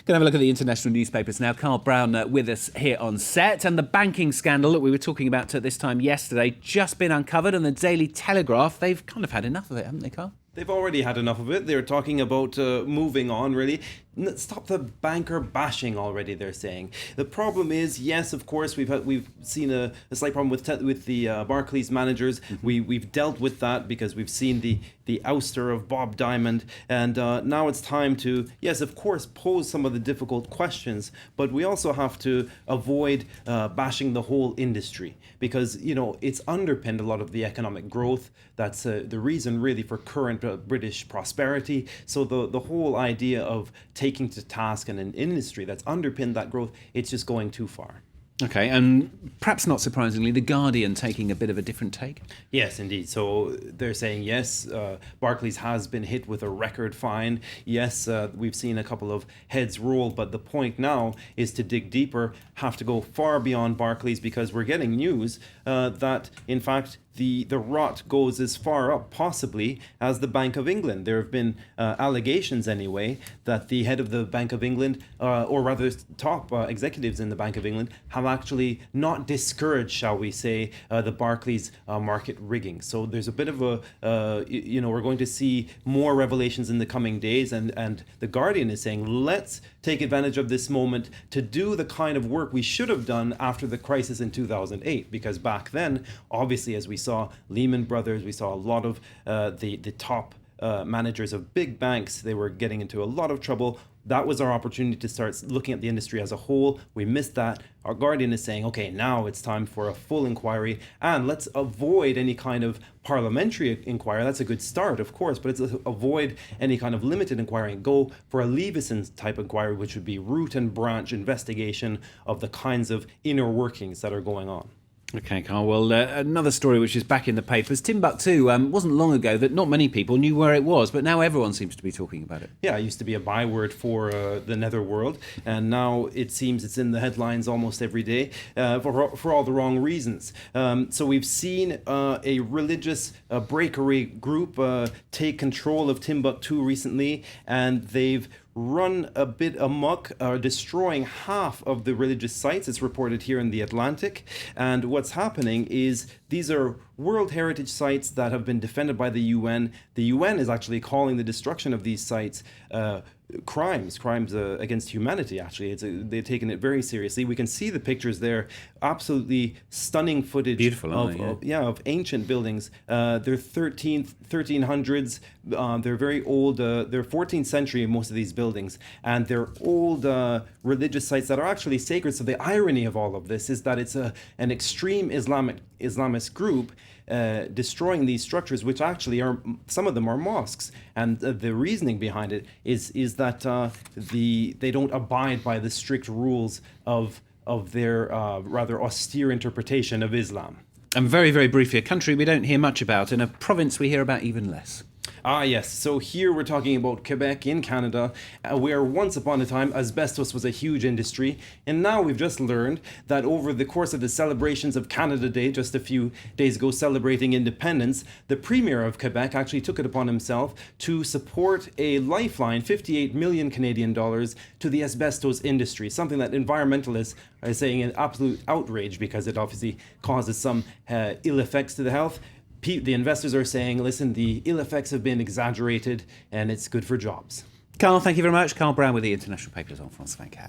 Going to have a look at the international newspapers now. Carl Brown with us here on set. And the banking scandal that we were talking about at this time yesterday just been uncovered. And the Daily Telegraph, they've kind of had enough of it, haven't they, Carl? They've already had enough of it. They're talking about moving on, really. Stop the banker bashing already, they're saying. The problem is, yes, of course, we've seen a slight problem with the Barclays managers. We've dealt with that because we've seen the ouster of Bob Diamond. And now it's time to, yes, of course, pose some of the difficult questions. But we also have to avoid bashing the whole industry because, you know, it's underpinned a lot of the economic growth. That's the reason, really, for current British prosperity. So the whole idea of taking to task an industry that's underpinned that growth, it's just going too far. Okay, and perhaps not surprisingly, The Guardian taking a bit of a different take. Yes, indeed. So they're saying, yes, Barclays has been hit with a record fine. Yes, we've seen a couple of heads roll, but the point now is to dig deeper, have to go far beyond Barclays because we're getting news that, in fact, the rot goes as far up, possibly, as the Bank of England. There have been allegations, anyway, that the head of the Bank of England, or rather top executives in the Bank of England, have actually not discouraged, shall we say, the Barclays market rigging. So there's a bit of a, we're going to see more revelations in the coming days. And The Guardian is saying, let's take advantage of this moment to do the kind of work we should have done after the crisis in 2008. Because back then, obviously, as we saw Lehman Brothers, we saw a lot of the top managers of big banks. They were getting into a lot of trouble. That was our opportunity to start looking at the industry as a whole. We missed that. Our Guardian is saying, okay, now it's time for a full inquiry, and let's avoid any kind of parliamentary inquiry. That's a good start, of course, but let's avoid any kind of limited inquiry and go for a Leveson type inquiry, which would be root and branch investigation of the kinds of inner workings that are going on. Okay, Carl. Well, another story which is back in the papers. Timbuktu wasn't long ago that not many people knew where it was, but now everyone seems to be talking about it. Yeah, it used to be a byword for the netherworld, and now it seems it's in the headlines almost every day for all the wrong reasons. So we've seen a religious breakaway group take control of Timbuktu recently, and they've run a bit amok, destroying half of the religious sites. It's reported here in the Atlantic. And what's happening is these are World Heritage sites that have been defended by the UN. The UN is actually calling the destruction of these sites crimes against humanity, actually. They're taking it very seriously. We can see the pictures there. Absolutely stunning footage. Beautiful, of ancient buildings. They're 1300s. They're very old. They're 14th century, most of these buildings. And they're old religious sites that are actually sacred. So the irony of all of this is that it's an extreme Islamist group destroying these structures, which actually are, some of them are mosques. And the reasoning behind it is that they don't abide by the strict rules of their rather austere interpretation of Islam. And very, very briefly, a country we don't hear much about, and a province we hear about even less. Ah, yes. So here we're talking about Quebec in Canada, where once upon a time asbestos was a huge industry. And now we've just learned that over the course of the celebrations of Canada Day, just a few days ago, celebrating independence, the Premier of Quebec actually took it upon himself to support a lifeline, 58 million Canadian dollars, to the asbestos industry, something that environmentalists are saying an absolute outrage because it obviously causes some ill effects to the health. The investors are saying, listen, the ill effects have been exaggerated and it's good for jobs. Carl, thank you very much. Carl Brown with the International Papers on France 24.